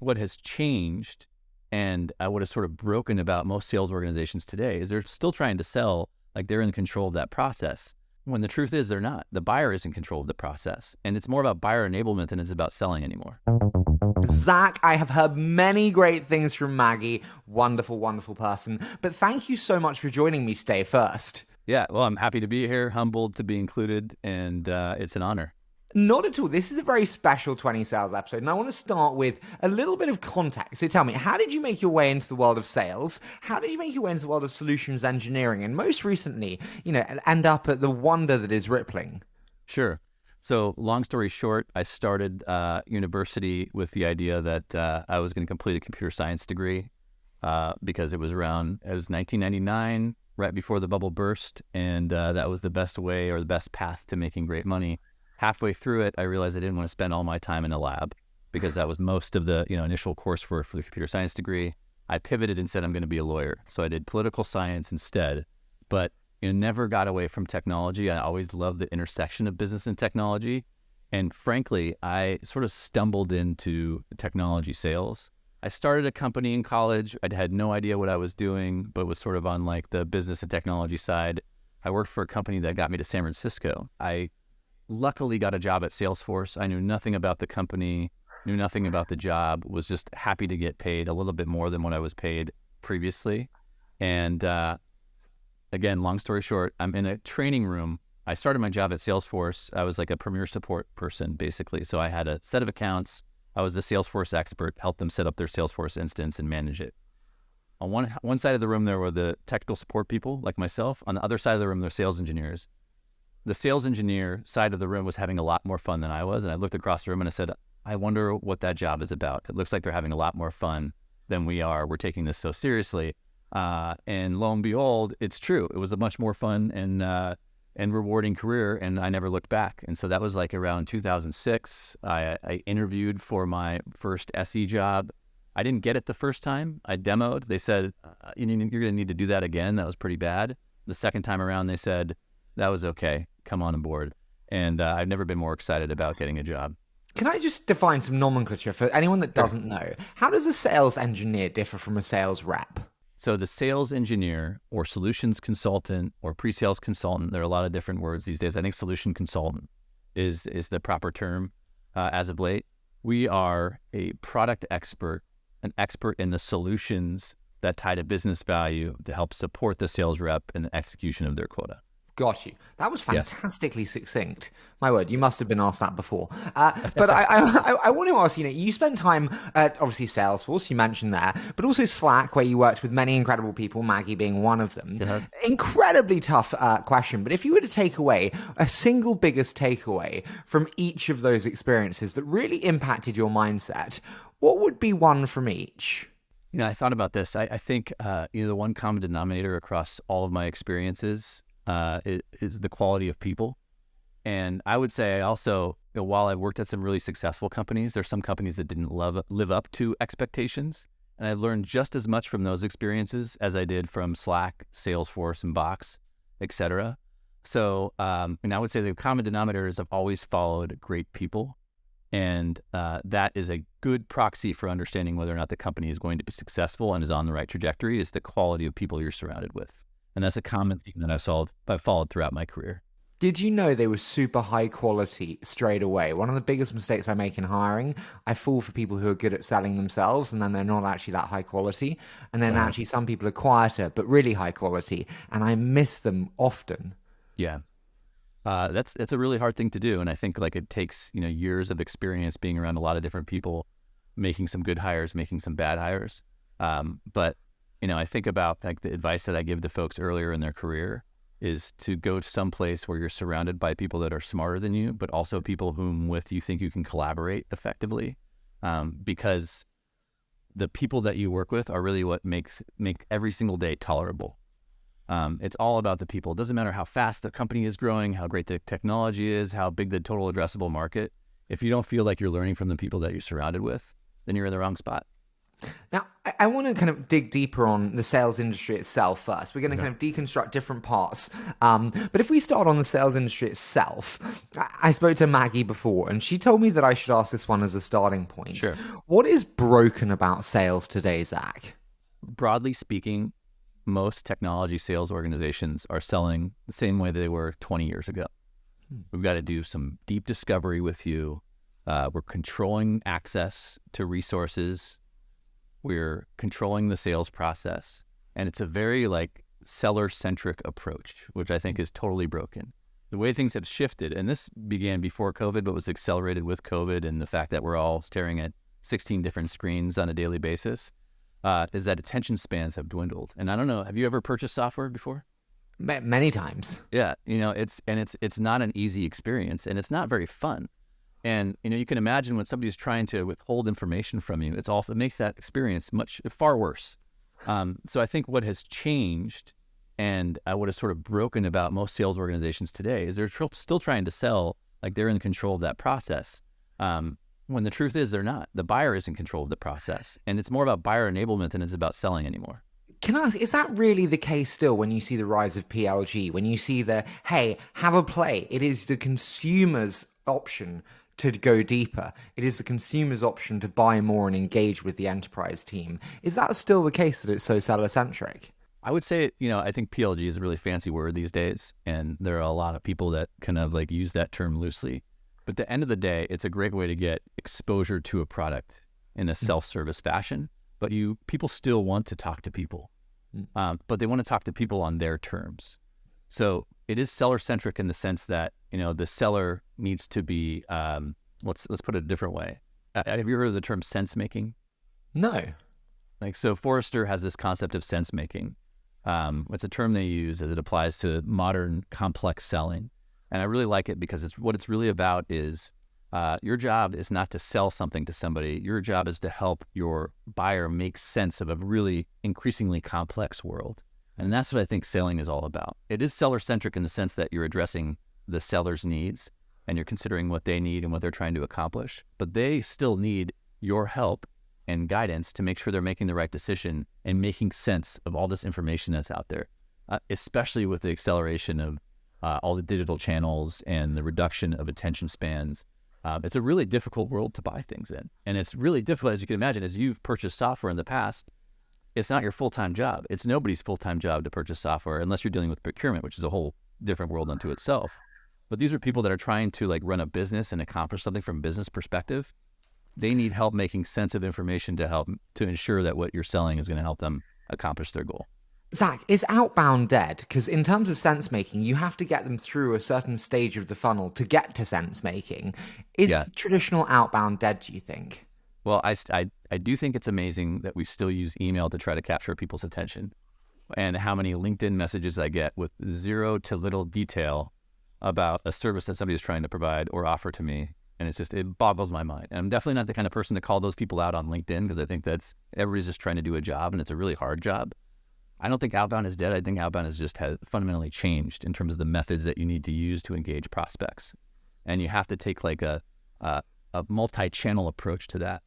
What has changed and what is sort of broken about most sales organizations today is they're still trying to sell like they're in control of that process, when the truth is they're not. The buyer is in control of the process, and it's more about buyer enablement than it's about selling anymore. Zach, I have heard many great things from Maggie. Wonderful, wonderful person. But thank you so much for joining me today first. Yeah, well, I'm happy to be here, humbled to be included, and it's an honor. Not at all. This is a very special 20 Sales episode, and I want to start with a little bit of context. So tell me, how did you make your way into the world of sales? How did you make your way into the world of solutions engineering? And most recently, end up at the wonder that is Rippling? Sure. So long story short, I started university with the idea that I was going to complete a computer science degree because it was 1999, right before the bubble burst, and that was the best way or the best path to making great money. Halfway through it, I realized I didn't want to spend all my time in a lab because that was most of the initial coursework for the computer science degree. I pivoted and said I'm going to be a lawyer. So I did political science instead, but never got away from technology. I always loved the intersection of business and technology. And frankly, I sort of stumbled into technology sales. I started a company in college. I had no idea what I was doing, but was sort of on like the business and technology side. I worked for a company that got me to San Francisco. I luckily got a job at Salesforce. I knew nothing about the company, knew nothing about the job, was just happy to get paid a little bit more than what I was paid previously. And again, long story short, I'm in a training room. I started my job at Salesforce. I was like a premier support person, basically. So I had a set of accounts. I was the Salesforce expert, helped them set up their Salesforce instance and manage it. On one side of the room, there were the technical support people like myself. On the other side of the room, there were sales engineers. The sales engineer side of the room was having a lot more fun than I was. And I looked across the room and I said, I wonder what that job is about. It looks like they're having a lot more fun than we are. We're taking this so seriously. And lo and behold, it's true. It was a much more fun and rewarding career, and I never looked back. And so that was like around 2006. I interviewed for my first SE job. I didn't get it the first time. I demoed. They said, you're going to need to do that again. That was pretty bad. The second time around, they said, that was okay. Come on board. And I've never been more excited about getting a job. Can I just define some nomenclature for anyone that doesn't know? How does a sales engineer differ from a sales rep? So the sales engineer or solutions consultant or pre-sales consultant, there are a lot of different words these days. I think solution consultant is the proper term as of late. We are a product expert, an expert in the solutions that tie to business value to help support the sales rep in the execution of their quota. Got you. That was fantastically succinct. My word, you must have been asked that before. But I want to ask, you spent time at obviously Salesforce, you mentioned there, but also Slack, where you worked with many incredible people, Maggie being one of them. Uh-huh. Incredibly tough question, but if you were to take away a single biggest takeaway from each of those experiences that really impacted your mindset, what would be one from each? I thought about this. I think the one common denominator across all of my experiences is the quality of people. And I would say I also, while I've worked at some really successful companies, there's some companies that didn't live up to expectations. And I've learned just as much from those experiences as I did from Slack, Salesforce, and Box, et cetera. So, and I would say the common denominator is I've always followed great people. And that is a good proxy for understanding whether or not the company is going to be successful and is on the right trajectory, is the quality of people you're surrounded with. And that's a common theme that I've followed throughout my career. Did you know they were super high quality straight away? One of the biggest mistakes I make in hiring, I fall for people who are good at selling themselves and then they're not actually that high quality. And then actually some people are quieter, but really high quality. And I miss them often. Yeah. That's a really hard thing to do. And I think like it takes, years of experience being around a lot of different people, making some good hires, making some bad hires. But I think about like the advice that I give to folks earlier in their career is to go to some place where you're surrounded by people that are smarter than you, but also people whom with you think you can collaborate effectively, because the people that you work with are really what make every single day tolerable. It's all about the people. It doesn't matter how fast the company is growing, how great the technology is, how big the total addressable market. If you don't feel like you're learning from the people that you're surrounded with, then you're in the wrong spot. Now, I want to kind of dig deeper on the sales industry itself first. We're going to Okay. kind of deconstruct different parts. But if we start on the sales industry itself, I spoke to Maggie before, and she told me that I should ask this one as a starting point. Sure. What is broken about sales today, Zach? Broadly speaking, most technology sales organizations are selling the same way they were 20 years ago. We've got to do some deep discovery with you. We're controlling access to resources. We're controlling the sales process. And it's a very like seller-centric approach, which I think is totally broken. The way things have shifted, and this began before COVID, but was accelerated with COVID and the fact that we're all staring at 16 different screens on a daily basis, is that attention spans have dwindled. And I don't know, have you ever purchased software before? Many times. Yeah, it's not an easy experience, and it's not very fun. And you can imagine when somebody's trying to withhold information from you, it makes that experience far worse. So I think what has changed, and what is sort of broken about most sales organizations today, is they're still trying to sell like they're in control of that process. When the truth is they're not. The buyer is in control of the process, and it's more about buyer enablement than it's about selling anymore. Can I ask, is that really the case still when you see the rise of PLG? When you see hey, have a play. It is the consumer's option to go deeper. It is the consumer's option to buy more and engage with the enterprise team. Is that still the case that it's so seller-centric? I would say, I think PLG is a really fancy word these days, and there are a lot of people that kind of like use that term loosely. But at the end of the day, it's a great way to get exposure to a product in a self-service fashion. But people still want to talk to people, but they want to talk to people on their terms. So it is seller-centric in the sense that the seller needs to be. Let's put it a different way. Have you heard of the term sense making? No. So Forrester has this concept of sense making. It's a term they use as it applies to modern complex selling, and I really like it because what it's really about is. Your job is not to sell something to somebody. Your job is to help your buyer make sense of a really increasingly complex world. And that's what I think selling is all about. It is seller-centric in the sense that you're addressing the seller's needs and you're considering what they need and what they're trying to accomplish. But they still need your help and guidance to make sure they're making the right decision and making sense of all this information that's out there, especially with the acceleration of all the digital channels and the reduction of attention spans. It's a really difficult world to buy things in. And it's really difficult, as you can imagine, as you've purchased software in the past. It's not your full-time job. It's nobody's full-time job to purchase software unless you're dealing with procurement, which is a whole different world unto itself. But these are people that are trying to like run a business and accomplish something from a business perspective. They need help making sense of information to ensure that what you're selling is going to help them accomplish their goal. Zach, is outbound dead? Because in terms of sense making, you have to get them through a certain stage of the funnel to get to sense making. Is traditional outbound dead, do you think? Well, I do think it's amazing that we still use email to try to capture people's attention, and how many LinkedIn messages I get with zero to little detail about a service that somebody is trying to provide or offer to me. And it boggles my mind. And I'm definitely not the kind of person to call those people out on LinkedIn, because I think everybody's just trying to do a job, and it's a really hard job. I don't think outbound is dead. I think outbound has fundamentally changed in terms of the methods that you need to use to engage prospects. And you have to take like a multi-channel approach to that.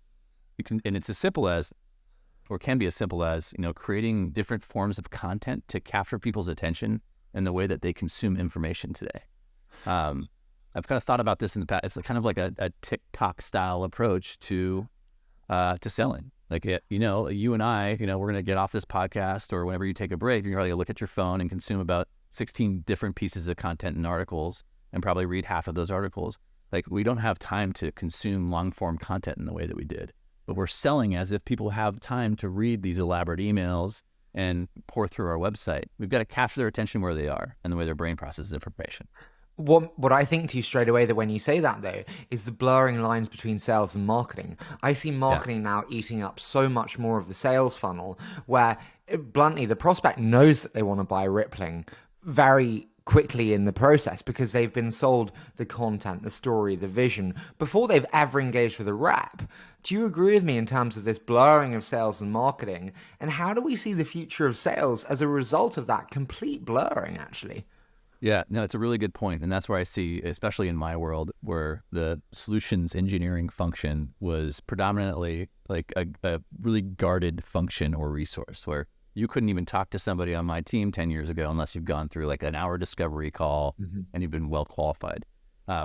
And it's as simple as, or can be as simple as, creating different forms of content to capture people's attention in the way that they consume information today. I've kind of thought about this in the past. It's kind of like a TikTok style approach to selling. Like, you and I, we're going to get off this podcast, or whenever you take a break, you're going to look at your phone and consume about 16 different pieces of content and articles, and probably read half of those articles. Like, we don't have time to consume long form content in the way that we did, but we're selling as if people have time to read these elaborate emails and pour through our website. We've got to capture their attention where they are and the way their brain processes information. What I think to you straight away that when you say that, though, is the blurring lines between sales and marketing. I see marketing now eating up so much more of the sales funnel, where bluntly the prospect knows that they want to buy Rippling very quickly in the process because they've been sold the content, the story, the vision before they've ever engaged with a rep. Do you agree with me in terms of this blurring of sales and marketing? And how do we see the future of sales as a result of that complete blurring, actually? Yeah, no, it's a really good point. And that's where I see, especially in my world, where the solutions engineering function was predominantly like a really guarded function or resource where you couldn't even talk to somebody on my team 10 years ago unless you've gone through like an hour discovery call and you've been well qualified.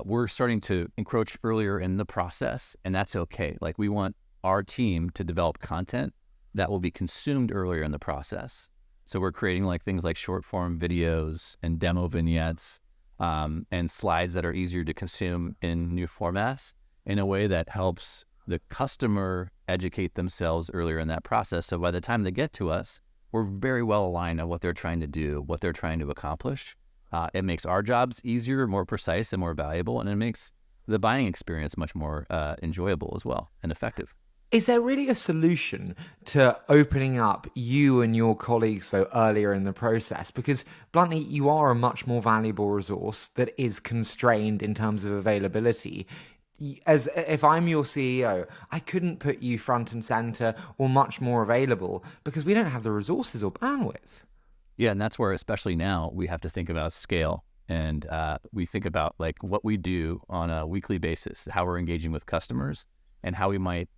We're starting to encroach earlier in the process, and that's okay. Like we want our team to develop content that will be consumed earlier in the process. So we're creating like things like short form videos and demo vignettes and slides that are easier to consume in new formats in a way that helps the customer educate themselves earlier in that process. So by the time they get to us, we're very well aligned on what they're trying to do, what they're trying to accomplish. It makes our jobs easier, more precise, and more valuable, and it makes the buying experience much more enjoyable as well and effective. Is there really a solution to opening up you and your colleagues so earlier in the process? Because bluntly, you are a much more valuable resource that is constrained in terms of availability. As if I'm your CEO, I couldn't put you front and center or much more available because we don't have the resources or bandwidth. Yeah, and that's where, especially now, we have to think about scale. And we think about like what we do on a weekly basis, how we're engaging with customers, and how we might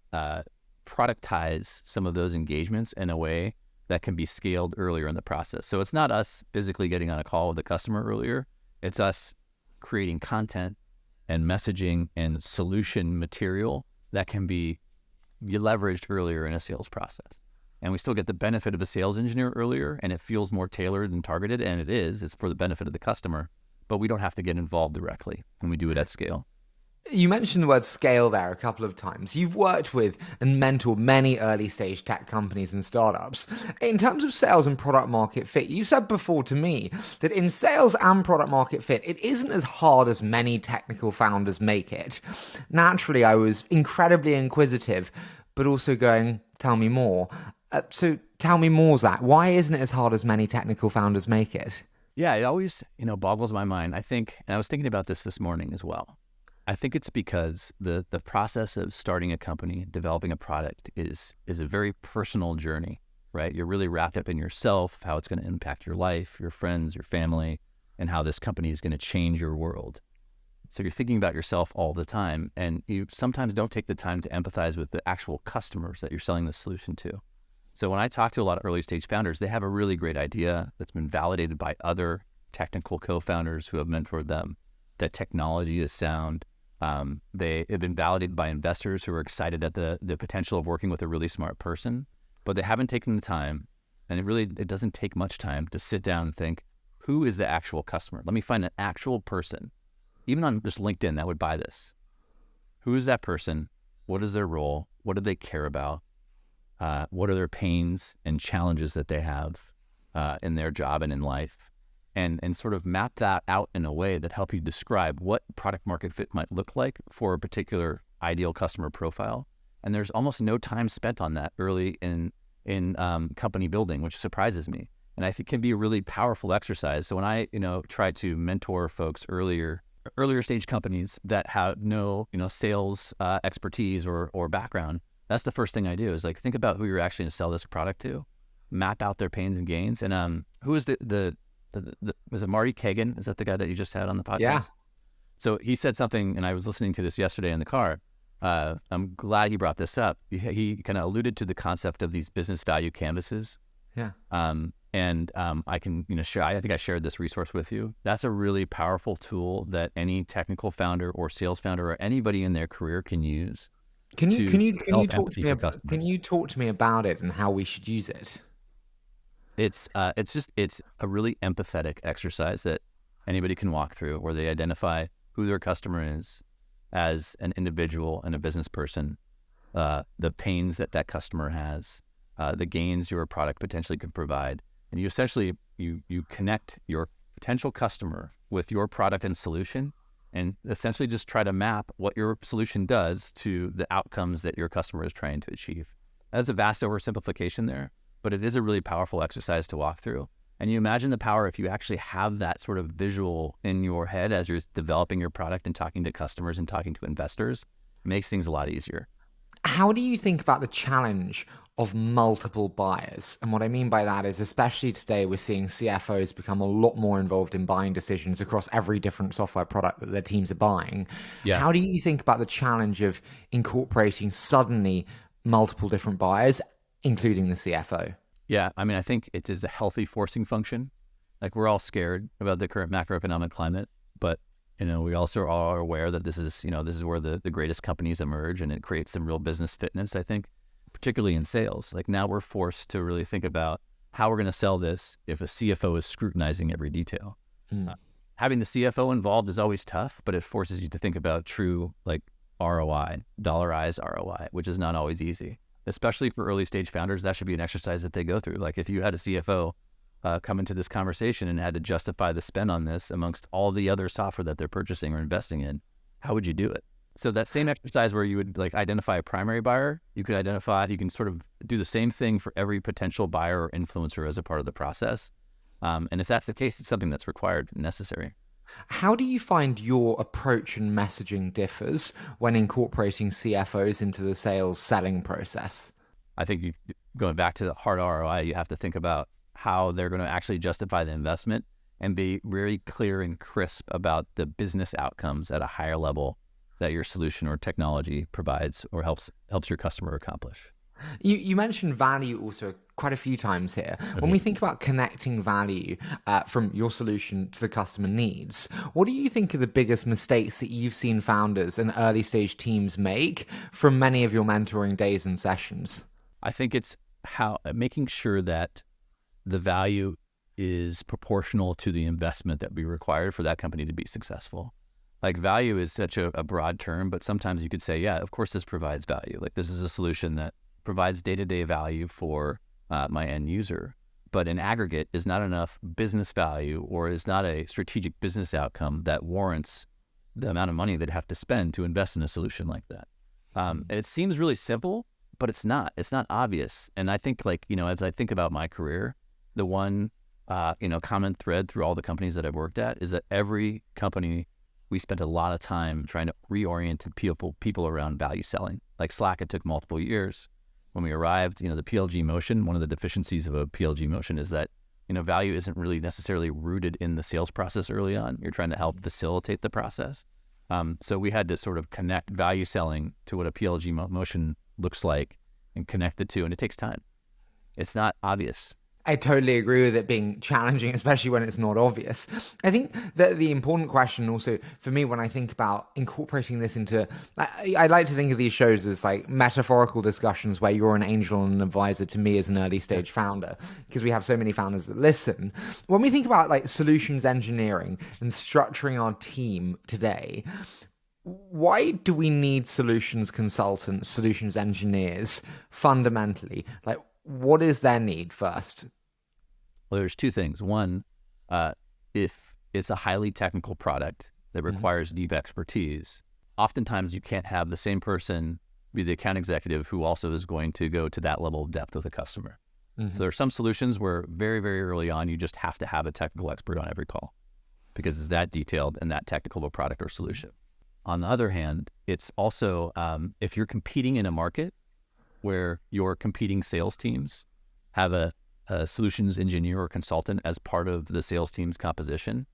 productize some of those engagements in a way that can be scaled earlier in the process. So it's not us physically getting on a call with the customer earlier. It's us creating content and messaging and solution material that can be leveraged earlier in a sales process. And we still get the benefit of a sales engineer earlier, and it feels more tailored and targeted, and it is. It's for the benefit of the customer, but we don't have to get involved directly, and we do it at scale. You mentioned the word scale there a couple of times. You've worked with and mentored many early stage tech companies and startups. In terms of sales and product market fit, you said before to me that in sales and product market fit, it isn't as hard as many technical founders make it. Naturally, I was incredibly inquisitive, but also going, tell me more. So tell me more, Zach. Why isn't it as hard as many technical founders make it? Yeah, it always, boggles my mind. I think, and I was thinking about this morning as well. I think it's because the process of starting a company, developing a product is a very personal journey, right? You're really wrapped up in yourself, how it's going to impact your life, your friends, your family, and how this company is going to change your world. So you're thinking about yourself all the time, and you sometimes don't take the time to empathize with the actual customers that you're selling the solution to. So when I talk to a lot of early stage founders, they have a really great idea that's been validated by other technical co-founders who have mentored them. That technology is sound. They have been validated by investors who are excited at the potential of working with a really smart person, but they haven't taken the time, and it doesn't take much time to sit down and think, who is the actual customer? Let me find an actual person, even on just LinkedIn, that would buy this. Who is that person? What is their role? What do they care about? What are their pains and challenges that they have in their job and in life? And sort of map that out in a way that help you describe what product market fit might look like for a particular ideal customer profile. And there's almost no time spent on that early in company building, which surprises me. And I think can be a really powerful exercise. So when I try to mentor folks earlier stage companies that have no sales expertise or background, that's the first thing I do is like think about who you're actually going to sell this product to, map out their pains and gains, and who is was it Marty Kagan? Is that the guy that you just had on the podcast? Yeah. So he said something, and I was listening to this yesterday in the car. I'm glad he brought this up. He kind of alluded to the concept of these business value canvases. Yeah. I can share. I think I shared this resource with you. That's a really powerful tool that any technical founder or sales founder or anybody in their career can use. Can you talk to me about it and how we should use it? It's a really empathetic exercise that anybody can walk through, where they identify who their customer is as an individual and a business person, the pains that customer has, the gains your product potentially could provide, and you essentially you connect your potential customer with your product and solution, and essentially just try to map what your solution does to the outcomes that your customer is trying to achieve. That's a vast oversimplification there, but it is a really powerful exercise to walk through. And you imagine the power if you actually have that sort of visual in your head as you're developing your product and talking to customers and talking to investors, it makes things a lot easier. How do you think about the challenge of multiple buyers. And what I mean by that is, especially today, we're seeing CFOs become a lot more involved in buying decisions across every different software product that their teams are buying. Yeah. How do you think about the challenge of incorporating suddenly multiple different buyers, including the CFO? Yeah. I mean, I think it is a healthy forcing function. Like, we're all scared about the current macroeconomic climate, but we also are aware that this is where the greatest companies emerge, and it creates some real business fitness, I think, particularly in sales. Like, now we're forced to really think about how we're going to sell this if a CFO is scrutinizing every detail. Having the CFO involved is always tough, but it forces you to think about true, like, ROI, dollarized ROI, which is not always easy, especially for early stage founders. That should be an exercise that they go through. Like, if you had a CFO come into this conversation and had to justify the spend on this amongst all the other software that they're purchasing or investing in, how would you do it? So that same exercise where you would like identify a primary buyer, you can sort of do the same thing for every potential buyer or influencer as a part of the process. And if that's the case, it's something that's required and necessary. How do you find your approach and messaging differs when incorporating CFOs into the sales selling process? I think going back to the hard ROI, you have to think about how they're going to actually justify the investment and be very clear and crisp about the business outcomes at a higher level that your solution or technology provides or helps your customer accomplish. You mentioned value also quite a few times here. When we think about connecting value from your solution to the customer needs, what do you think are the biggest mistakes that you've seen founders and early stage teams make from many of your mentoring days and sessions? I think it's how making sure that the value is proportional to the investment that we required for that company to be successful. Like, value is such a broad term, but sometimes you could say, yeah, of course this provides value. Like, this is a solution that provides day-to-day value for my end user, but in aggregate is not enough business value or is not a strategic business outcome that warrants the amount of money they'd have to spend to invest in a solution like that. And it seems really simple, but it's not obvious. And I think, like, as I think about my career, the one, common thread through all the companies that I've worked at is that every company, we spent a lot of time trying to reorient people around value selling. Like Slack, it took multiple years. When we arrived, the PLG motion, one of the deficiencies of a PLG motion is that, value isn't really necessarily rooted in the sales process early on. You're trying to help facilitate the process. So we had to sort of connect value selling to what a PLG motion looks like and connect the two, and it takes time. It's not obvious. I totally agree with it being challenging, especially when it's not obvious. I think that the important question also for me when I think about incorporating this into, I like to think of these shows as like metaphorical discussions where you're an angel and an advisor to me as an early stage founder, because we have so many founders that listen. When we think about like solutions engineering and structuring our team today, why do we need solutions consultants, solutions engineers fundamentally? Like, what is their need first? Well, there's two things. One, if it's a highly technical product that requires deep expertise, oftentimes you can't have the same person be the account executive who also is going to go to that level of depth with a customer. So there are some solutions where very, very early on, you just have to have a technical expert on every call because it's that detailed and that technical of a product or solution. On the other hand, it's also, if you're competing in a market where your competing sales teams have a solutions engineer or consultant as part of the sales team's composition,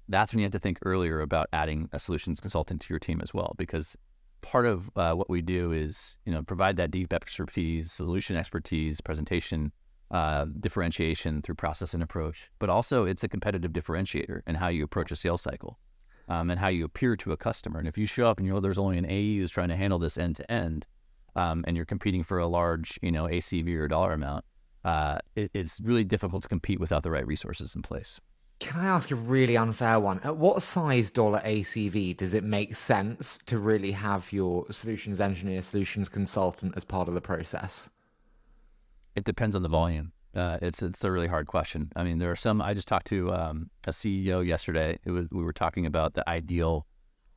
that's when you have to think earlier about adding a solutions consultant to your team as well, because part of what we do is, provide that deep expertise, solution expertise, presentation, differentiation through process and approach, but also it's a competitive differentiator in how you approach a sales cycle and how you appear to a customer. And if you show up and there's only an AE who's trying to handle this end to end, and you're competing for a large, ACV or dollar amount, it's really difficult to compete without the right resources in place. Can I ask a really unfair one? At what size dollar ACV does it make sense to really have your solutions engineer, solutions consultant as part of the process? It depends on the volume. It's a really hard question. I mean, there are some. I just talked to a CEO yesterday. We were talking about the ideal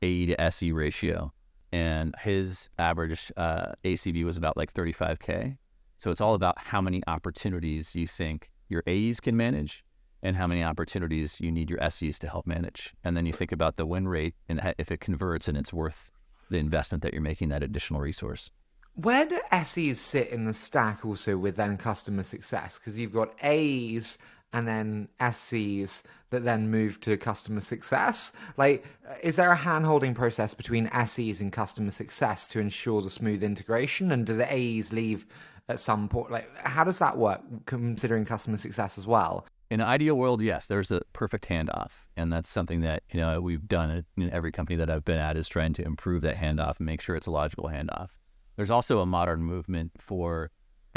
AE to SE ratio, and his average ACV was about like 35K. So it's all about how many opportunities you think your AEs can manage and how many opportunities you need your SEs to help manage. And then you think about the win rate and if it converts and it's worth the investment that you're making, that additional resource. Where do SEs sit in the stack also with then customer success? Because you've got A's and then SCs that then move to customer success. Like, is there a hand-holding process between SEs and customer success to ensure the smooth integration? And do the A's leave at some point? Like, how does that work, considering customer success as well? In an ideal world, yes, there's a perfect handoff. And that's something that, we've done in every company that I've been at, is trying to improve that handoff and make sure it's a logical handoff. There's also a modern movement for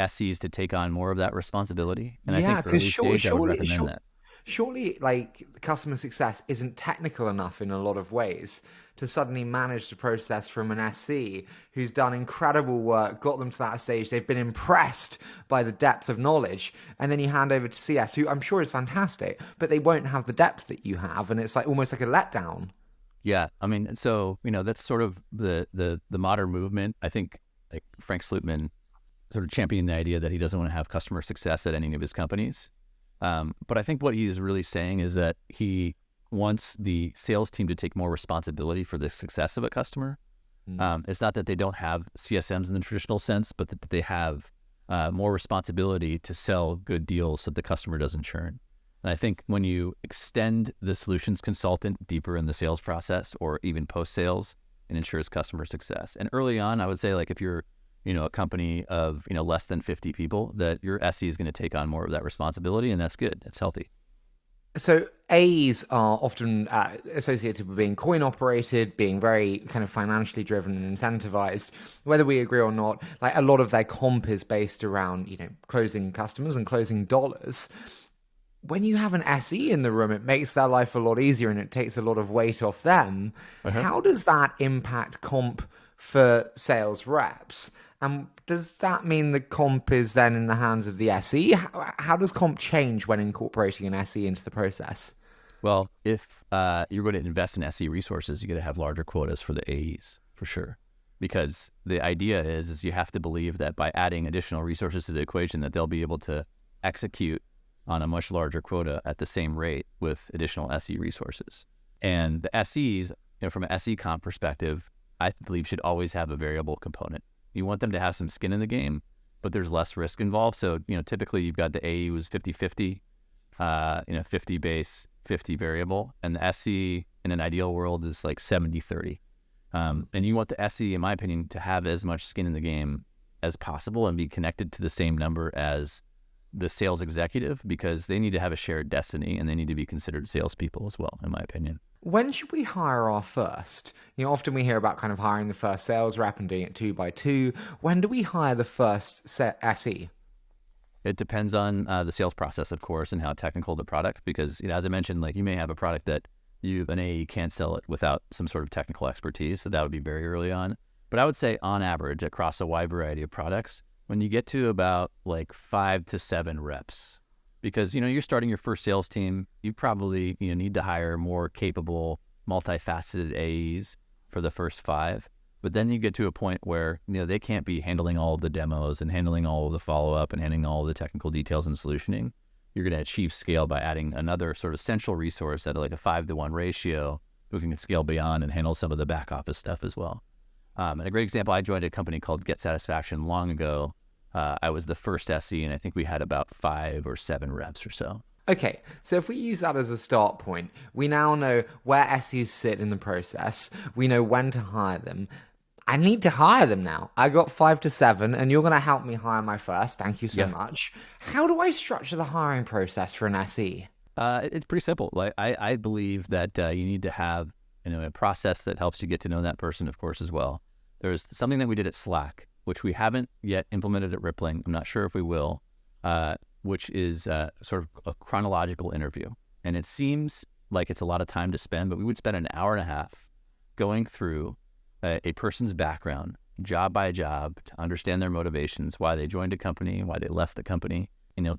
SEs to take on more of that responsibility. And I Yeah, think for because early stage, I would recommend that. surely, like, customer success isn't technical enough in a lot of ways to suddenly manage the process from an SC who's done incredible work, got them to that stage, they've been impressed by the depth of knowledge, and then you hand over to CS, who I'm sure is fantastic, but they won't have the depth that you have, and it's like almost like a letdown. Yeah, I mean, so that's sort of the modern movement. I think like Frank Slootman sort of championing the idea that he doesn't want to have customer success at any of his companies. But I think what he's really saying is that he wants the sales team to take more responsibility for the success of a customer. It's not that they don't have CSMs in the traditional sense, but that they have more responsibility to sell good deals so the customer doesn't churn. And I think when you extend the solutions consultant deeper in the sales process or even post-sales, it ensures customer success. And early on, I would say, like, if you're a company of less than 50 people, that your SE is going to take on more of that responsibility, and that's good. It's healthy. So A's are often associated with being coin operated, being very kind of financially driven and incentivized. Whether we agree or not, like, a lot of their comp is based around, closing customers and closing dollars. When you have an SE in the room, it makes their life a lot easier and it takes a lot of weight off them. How does that impact comp for sales reps? And does that mean the comp is then in the hands of the SE? How does comp change when incorporating an SE into the process? Well, if you're going to invest in SE resources, you got to have larger quotas for the AEs, for sure. Because the idea is you have to believe that by adding additional resources to the equation, that they'll be able to execute on a much larger quota at the same rate with additional SE resources. And the SEs, from an SE comp perspective, I believe should always have a variable component. You want them to have some skin in the game, but there's less risk involved. So, typically you've got the AE who's 50-50, 50 base, 50 variable. And the SE in an ideal world is like 70-30. And you want the SE, in my opinion, to have as much skin in the game as possible and be connected to the same number as the sales executive, because they need to have a shared destiny and they need to be considered salespeople as well, in my opinion. When should we hire our first? Often we hear about kind of hiring the first sales rep and doing it 2 by 2. When do we hire the first SE? It depends on the sales process, of course, and how technical the product, because, as I mentioned, like, you may have a product that an AE can't sell it without some sort of technical expertise. So that would be very early on. But I would say on average across a wide variety of products, when you get to about like 5 to 7 reps, because, you're starting your first sales team, you probably, need to hire more capable, multifaceted AEs for the first 5. But then you get to a point where, they can't be handling all of the demos and handling all of the follow-up and handling all of the technical details and solutioning. You're going to achieve scale by adding another sort of central resource at like a 5-to-1 ratio who can scale beyond and handle some of the back office stuff as well. And a great example, I joined a company called Get Satisfaction long ago. I was the first SE, and I think we had about 5 or 7 reps or so. Okay, so if we use that as a start point, we now know where SEs sit in the process. We know when to hire them. I need to hire them now. I got 5 to 7, and you're going to help me hire my first. Thank you so much. How do I structure the hiring process for an SE? It's pretty simple. Like, I believe that you need to have a process that helps you get to know that person, of course, as well. There's something that we did at Slack, which we haven't yet implemented at Rippling. I'm not sure if we will, which is sort of a chronological interview. And it seems like it's a lot of time to spend, but we would spend an hour and a half going through a person's background, job by job, to understand their motivations, why they joined a company, why they left the company.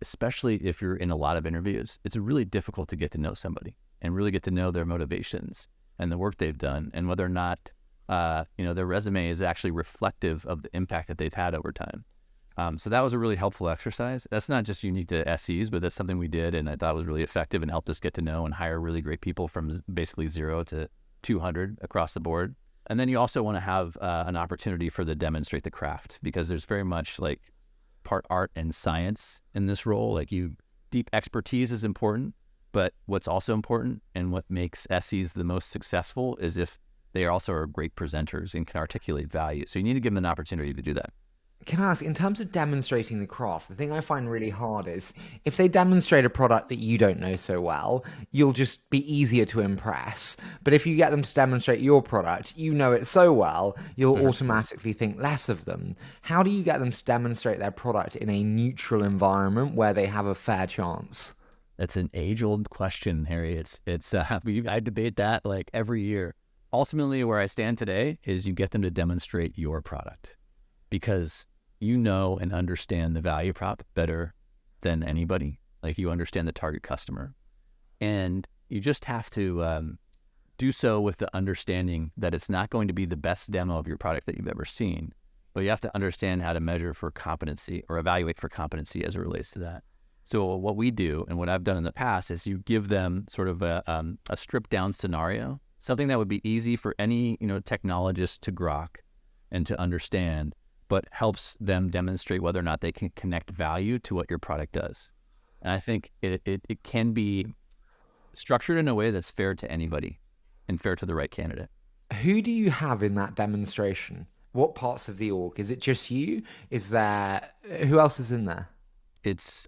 Especially if you're in a lot of interviews, it's really difficult to get to know somebody and really get to know their motivations and the work they've done and whether or not their resume is actually reflective of the impact that they've had over time. So that was a really helpful exercise. That's not just unique to SEs, but that's something we did and I thought was really effective and helped us get to know and hire really great people from basically 0 to 200 across the board. And then you also want to have an opportunity for the demonstrate the craft, because there's very much like part art and science in this role. Like deep expertise is important, but what's also important and what makes SEs the most successful is if they also are great presenters and can articulate value. So you need to give them an opportunity to do that. Can I ask, in terms of demonstrating the craft, the thing I find really hard is if they demonstrate a product that you don't know so well, you'll just be easier to impress. But if you get them to demonstrate your product, you know it so well, you'll automatically think less of them. How do you get them to demonstrate their product in a neutral environment where they have a fair chance? That's an age-old question, Harry. I debate that like every year. Ultimately, where I stand today is you get them to demonstrate your product, because you know and understand the value prop better than anybody. Like, you understand the target customer, and you just have to do so with the understanding that it's not going to be the best demo of your product that you've ever seen, but you have to understand how to measure for competency or evaluate for competency as it relates to that. So what we do, and what I've done in the past, is you give them sort of a stripped down scenario, something that would be easy for any technologist to grok and to understand, but helps them demonstrate whether or not they can connect value to what your product does. And I think it can be structured in a way that's fair to anybody and fair to the right candidate. Who do you have in that demonstration? What parts of the org? Is it just you? Who else is in there?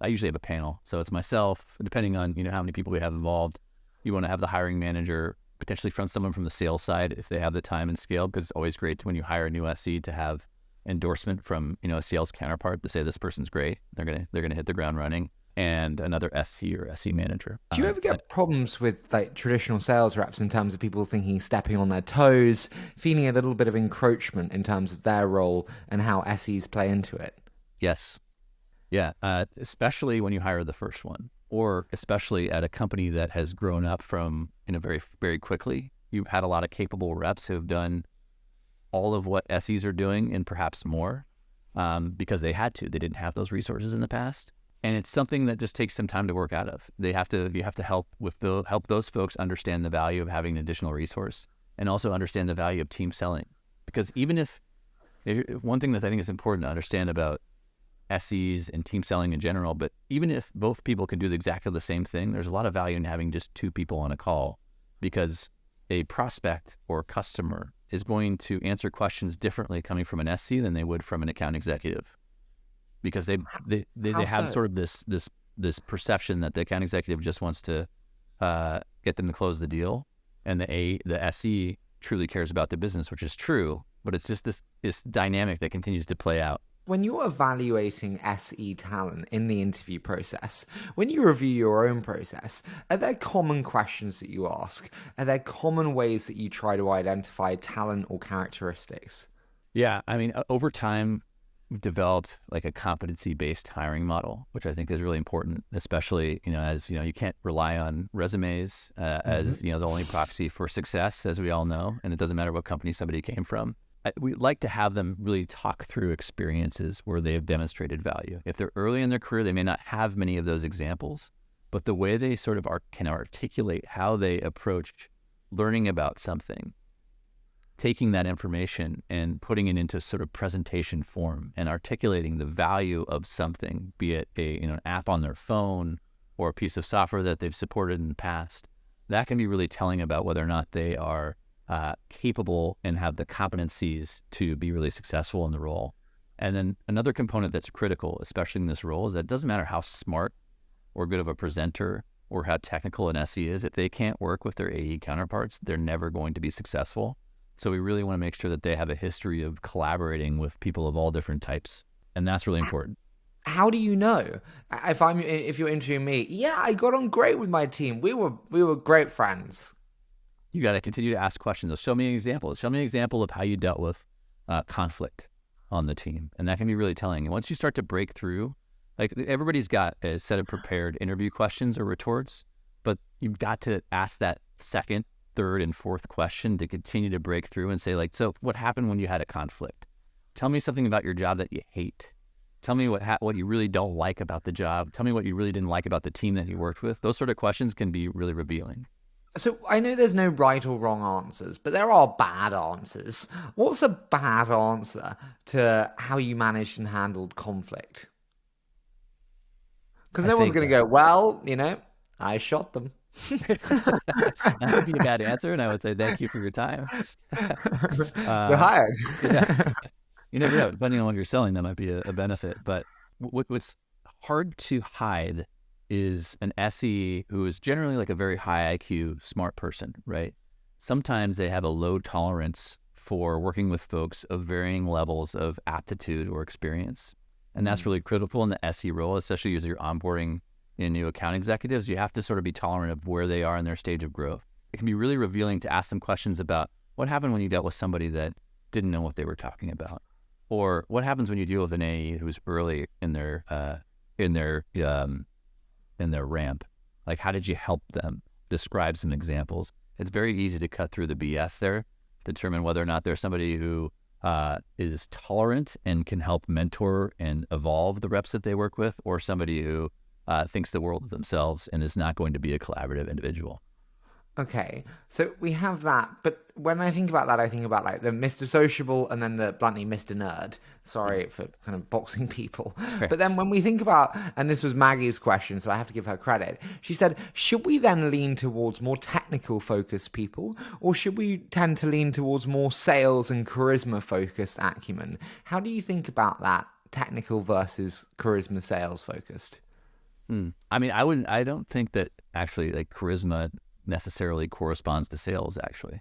I usually have a panel. So it's myself, depending on how many people we have involved. You want to have the hiring manager, potentially from someone from the sales side if they have the time and scale, because it's always great when you hire a new SE to have endorsement from a sales counterpart to say this person's great. They're gonna hit the ground running. And another SC or SE manager. Do you ever get problems with like traditional sales reps in terms of people thinking stepping on their toes, feeling a little bit of encroachment in terms of their role and how SEs play into it? Yes. Yeah. Especially when you hire the first one, or especially at a company that has grown up from very, very quickly. You've had a lot of capable reps who have done all of what SEs are doing and perhaps more, because they had to. They didn't have those resources in the past. And it's something that just takes some time to work out of. You have to help those folks understand the value of having an additional resource, and also understand the value of team selling. Because one thing that I think is important to understand about SEs and team selling in general, but even if both people can do exactly the same thing, there's a lot of value in having just two people on a call, because a prospect or customer is going to answer questions differently coming from an SE than they would from an account executive, because they have sort of this perception that the account executive just wants to get them to close the deal, and the SE truly cares about the business, which is true, but it's just this dynamic that continues to play out. When you're evaluating SE talent in the interview process, when you review your own process, are there common questions that you ask? Are there common ways that you try to identify talent or characteristics? Yeah, I mean, over time, we've developed like a competency-based hiring model, which I think is really important, especially, as you can't rely on resumes as, the only proxy for success, as we all know, and it doesn't matter what company somebody came from. We like to have them really talk through experiences where they have demonstrated value. If they're early in their career, they may not have many of those examples, but the way they sort of can articulate how they approach learning about something, taking that information and putting it into sort of presentation form and articulating the value of something, be it an app on their phone or a piece of software that they've supported in the past, that can be really telling about whether or not they are capable and have the competencies to be really successful in the role. And then another component that's critical, especially in this role, is that it doesn't matter how smart or good of a presenter or how technical an SE is, if they can't work with their AE counterparts, they're never going to be successful. So we really want to make sure that they have a history of collaborating with people of all different types. And that's really important. How do you know? If you're interviewing me, yeah, I got on great with my team. We were great friends. You got to continue to ask questions. Show me an example. Show me an example of how you dealt with conflict on the team. And that can be really telling. And once you start to break through, like everybody's got a set of prepared interview questions or retorts, but you've got to ask that second, third, and fourth question to continue to break through and say, like, so what happened when you had a conflict? Tell me something about your job that you hate. Tell me what you really don't like about the job. Tell me what you really didn't like about the team that you worked with. Those sort of questions can be really revealing. So I know there's no right or wrong answers, but there are bad answers. What's a bad answer to how you managed and handled conflict? Because I no one's think going to go, well, I shot them. that would be a bad answer, and I would say thank you for your time. You're uh, hired. yeah, you never know. Depending on what you're selling, that might be a benefit. But what's hard to hide is an SE who is generally like a very high IQ, smart person, right? Sometimes they have a low tolerance for working with folks of varying levels of aptitude or experience. And that's really critical in the SE role, especially as you're onboarding new account executives. You have to sort of be tolerant of where they are in their stage of growth. It can be really revealing to ask them questions about what happened when you dealt with somebody that didn't know what they were talking about, or what happens when you deal with an AE who's early in their in their ramp. Like, how did you help them? Describe some examples. It's very easy to cut through the BS there, determine whether or not there's somebody who is tolerant and can help mentor and evolve the reps that they work with, or somebody who thinks the world of themselves and is not going to be a collaborative individual. Okay, so we have that, but when I think about that, I think about like the Mr. Sociable and then the bluntly Mr. Nerd. Sorry for kind of boxing people. But then when we think about, and this was Maggie's question, so I have to give her credit. She said, should we then lean towards more technical focused people, or should we tend to lean towards more sales and charisma focused acumen? How do you think about that, technical versus charisma sales focused? I mean, I don't think that actually like charisma necessarily corresponds to sales, actually.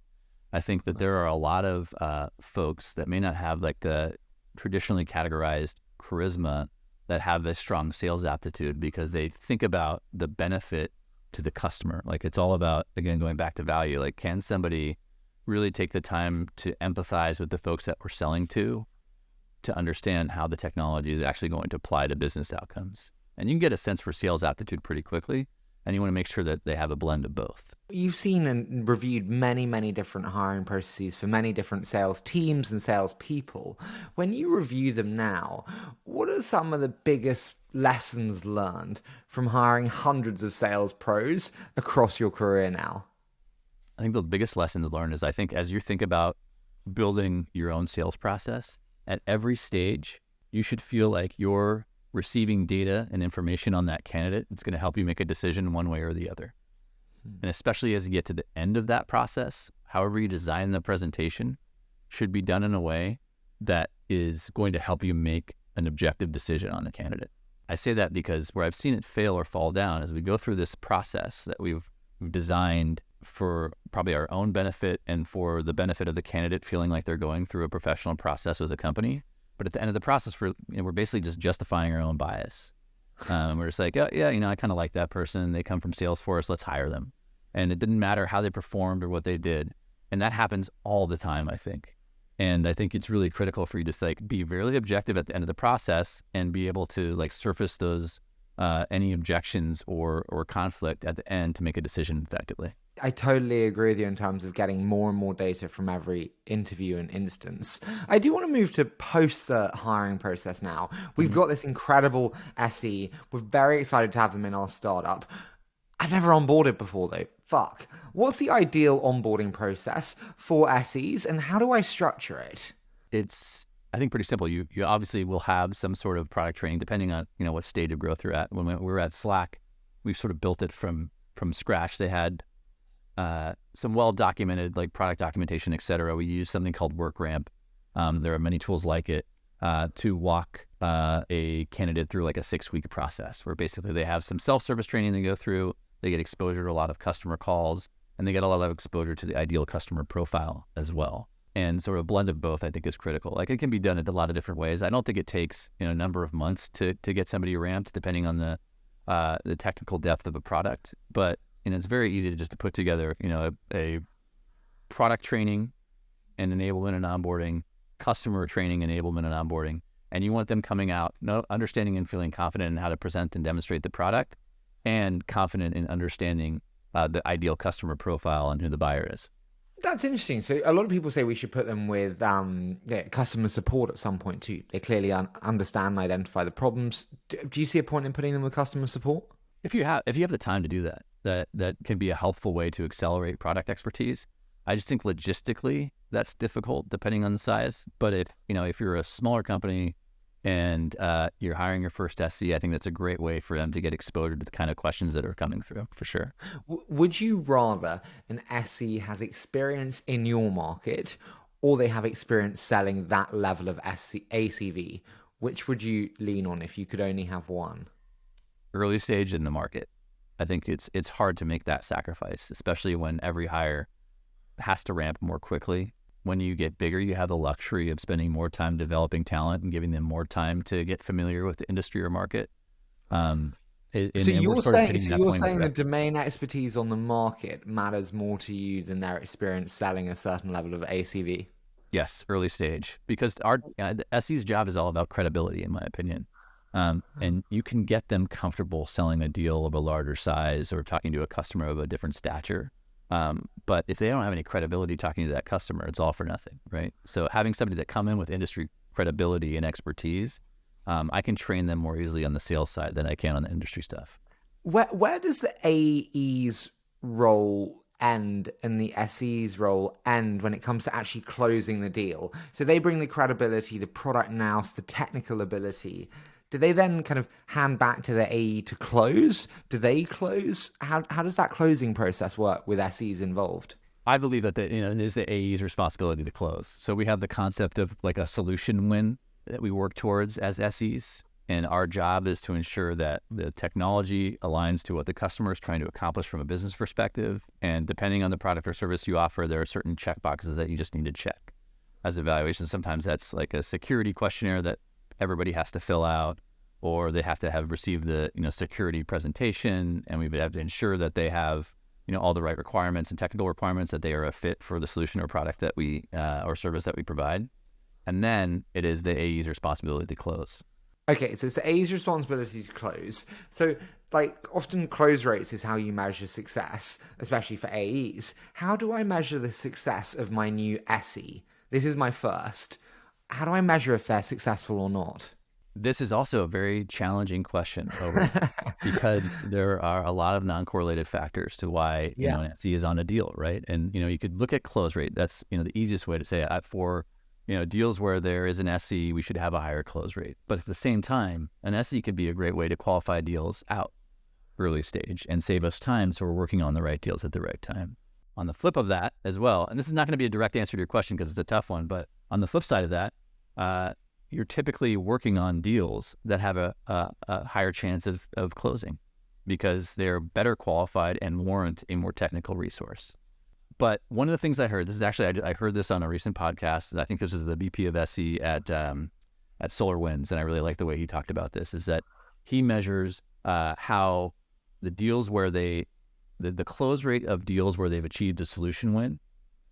I think that there are a lot of folks that may not have like the traditionally categorized charisma that have a strong sales aptitude because they think about the benefit to the customer. Like, it's all about, again, going back to value. Like, can somebody really take the time to empathize with the folks that we're selling to understand how the technology is actually going to apply to business outcomes? And you can get a sense for sales aptitude pretty quickly. And you want to make sure that they have a blend of both. You've seen and reviewed many, many different hiring processes for many different sales teams and sales people. When you review them now, what are some of the biggest lessons learned from hiring hundreds of sales pros across your career now? I think the biggest lessons learned is, I think, as you think about building your own sales process, at every stage, you should feel like you're receiving data and information on that candidate. It's going to help you make a decision one way or the other. And especially as you get to the end of that process, however you design the presentation should be done in a way that is going to help you make an objective decision on the candidate. I say that because where I've seen it fail or fall down is we go through this process that we've designed for probably our own benefit and for the benefit of the candidate feeling like they're going through a professional process with a company. But at the end of the process, we're basically just justifying our own bias. We're just like, oh, yeah, I kind of like that person. They come from Salesforce. Let's hire them. And it didn't matter how they performed or what they did. And that happens all the time, I think. And I think it's really critical for you to be very objective at the end of the process and be able to surface those any objections or conflict at the end to make a decision effectively. I totally agree with you in terms of getting more and more data from every interview and instance. I do want to move to post the hiring process now. We've got this incredible SE. We're very excited to have them in our startup. I've never onboarded before though. Fuck. What's the ideal onboarding process for SEs and how do I structure it? It's, I think, pretty simple. You obviously will have some sort of product training depending on what stage of growth you're at. When we were at Slack, we've sort of built it from scratch. They had some well-documented product documentation, et cetera. We use something called WorkRamp. There are many tools like it to walk a candidate through a 6-week process where basically they have some self-service training they go through. They get exposure to a lot of customer calls and they get a lot of exposure to the ideal customer profile as well. And sort of a blend of both, I think, is critical. It can be done in a lot of different ways. I don't think it takes a number of months to get somebody ramped, depending on the technical depth of a product. But it's very easy to put together, a product training and enablement and onboarding, customer training, enablement and onboarding, and you want them coming out, understanding and feeling confident in how to present and demonstrate the product, and confident in understanding the ideal customer profile and who the buyer is. That's interesting. So a lot of people say we should put them with customer support at some point too. They clearly understand and identify the problems. Do you see a point in putting them with customer support? If you have the time to do that. that can be a helpful way to accelerate product expertise. I just think logistically that's difficult depending on the size. But if you're a smaller company and you're hiring your first SE, I think that's a great way for them to get exposure to the kind of questions that are coming through, for sure. Would you rather an SE has experience in your market, or they have experience selling that level of ACV? Which would you lean on if you could only have one? Early stage in the market. I think it's hard to make that sacrifice, especially when every hire has to ramp more quickly. When you get bigger, you have the luxury of spending more time developing talent and giving them more time to get familiar with the industry or market. So you're saying the domain expertise on the market matters more to you than their experience selling a certain level of ACV? Yes, early stage, because the SE's job is all about credibility, in my opinion. And you can get them comfortable selling a deal of a larger size or talking to a customer of a different stature. But if they don't have any credibility talking to that customer, it's all for nothing, right? So having somebody that come in with industry credibility and expertise, I can train them more easily on the sales side than I can on the industry stuff. Where does the AE's role end and the SE's role end when it comes to actually closing the deal? So they bring the credibility, the product nous, the technical ability. Do they then kind of hand back to the AE to close? Do they close? How does that closing process work with SEs involved? I believe that it is the AE's responsibility to close. So we have the concept of like a solution win that we work towards as SEs. And our job is to ensure that the technology aligns to what the customer is trying to accomplish from a business perspective. And depending on the product or service you offer, there are certain checkboxes that you just need to check as evaluation. Sometimes that's like a security questionnaire that everybody has to fill out, or they have to have received the security presentation, and we would have to ensure that they have all the right requirements and technical requirements, that they are a fit for the solution or product that we or service that we provide. And then it is the AE's responsibility to close. Okay, so it's the AE's responsibility to close. So, like, often close rates is how you measure success, especially for AEs. How do I measure the success of my new SE? This is my first. How do I measure if they're successful or not? This is also a very challenging question because there are a lot of non-correlated factors to why an SE is on a deal, right? And you could look at close rate. That's the easiest way to say it. For deals where there is an SE, we should have a higher close rate. But at the same time, an SE could be a great way to qualify deals out early stage and save us time, so we're working on the right deals at the right time. On the flip of that as well, and this is not going to be a direct answer to your question because it's a tough one, but on the flip side of that, you're typically working on deals that have a higher chance of closing because they're better qualified and warrant a more technical resource. But one of the things I heard, this is actually, I heard this on a recent podcast, I think this is the VP of SE at SolarWinds, and I really like the way he talked about this, is that he measures how the deals where the close rate of deals where they've achieved a solution win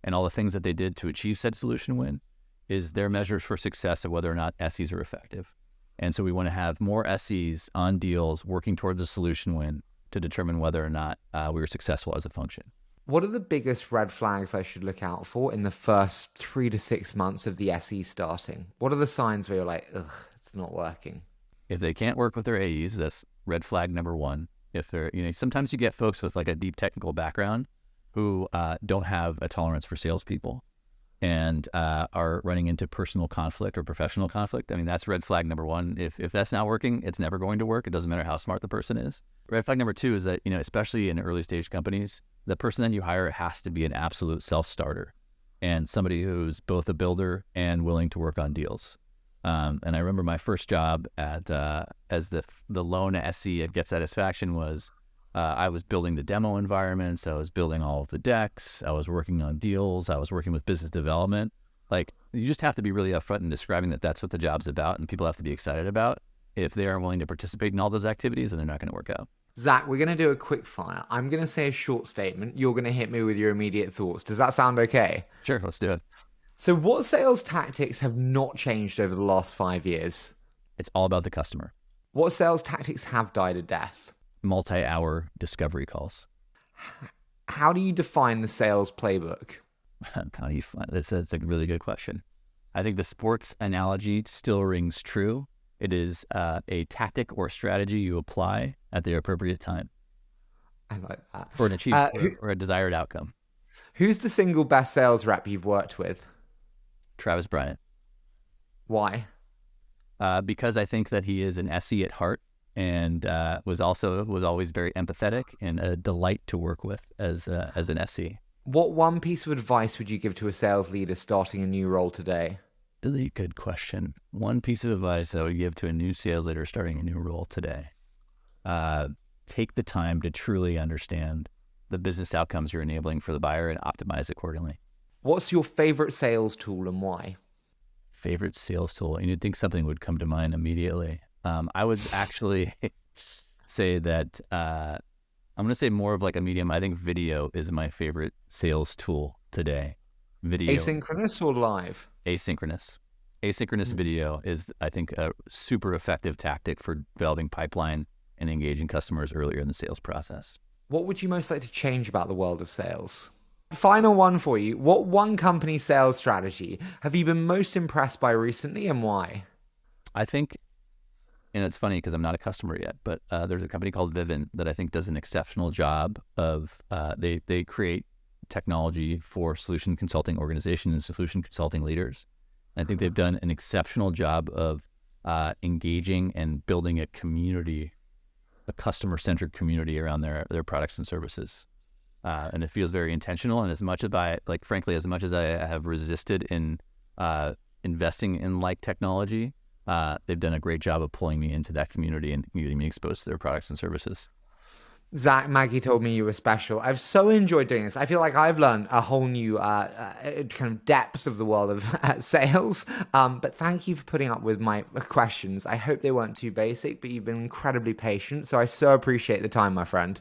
and all the things that they did to achieve said solution win is their measures for success of whether or not SEs are effective. And so we want to have more SEs on deals working towards a solution win to determine whether or not we were successful as a function. What are the biggest red flags I should look out for in the first 3 to 6 months of the SE starting? What are the signs where you're like, ugh, it's not working? If they can't work with their AEs, that's red flag number one. If they're, sometimes you get folks with like a deep technical background who don't have a tolerance for salespeople and are running into personal conflict or professional conflict. I mean, that's red flag number one. If that's not working, it's never going to work. It doesn't matter how smart the person is. Red flag number two is that, especially in early stage companies, the person that you hire has to be an absolute self-starter and somebody who's both a builder and willing to work on deals. And I remember my first job at as the lone SE at Get Satisfaction was I was building the demo environments. I was building all of the decks. I was working on deals. I was working with business development. Like, you just have to be really upfront in describing that that's what the job's about, and people have to be excited about. If they aren't willing to participate in all those activities, then they're not going to work out. Zach, we're going to do a quick fire. I'm going to say a short statement. You're going to hit me with your immediate thoughts. Does that sound okay? Sure, let's do it. So what sales tactics have not changed over the last 5 years? It's all about the customer. What sales tactics have died a death? Multi-hour discovery calls. How do you define the sales playbook? How do you find that's a really good question. I think the sports analogy still rings true. It is a tactic or strategy you apply at the appropriate time. I like that. for an achieved Uh, who, or a desired outcome. who's the single best sales rep you've worked with? Travis Bryant. Why? Because I think that he is an SE at heart and was always very empathetic and a delight to work with as an SE. What one piece of advice would you give to a sales leader starting a new role today? Really good question. One piece of advice I would give to a new sales leader starting a new role today. Take the time to truly understand the business outcomes you're enabling for the buyer and optimize accordingly. What's your favorite sales tool and why? Favorite sales tool? You'd think something would come to mind immediately. I would actually say that I'm going to say more of like a medium. I think video is my favorite sales tool today. Video. Asynchronous or live? Asynchronous. Asynchronous video is, I think, a super effective tactic for developing pipeline and engaging customers earlier in the sales process. What would you most like to change about the world of sales? Final one for you. What one company sales strategy have you been most impressed by recently and why? I think, and it's funny because I'm not a customer yet, but there's a company called Vivint that I think does an exceptional job of, they create technology for solution consulting organizations and solution consulting leaders. I think they've done an exceptional job of engaging and building a community, a customer-centric community around their products and services. And it feels very intentional. And as much as as much as I have resisted in investing in like technology, they've done a great job of pulling me into that community and getting me exposed to their products and services. Zach, Maggie told me you were special. I've so enjoyed doing this. I feel like I've learned a whole new kind of depth of the world of sales. But thank you for putting up with my questions. I hope they weren't too basic, but you've been incredibly patient. So I so appreciate the time, my friend.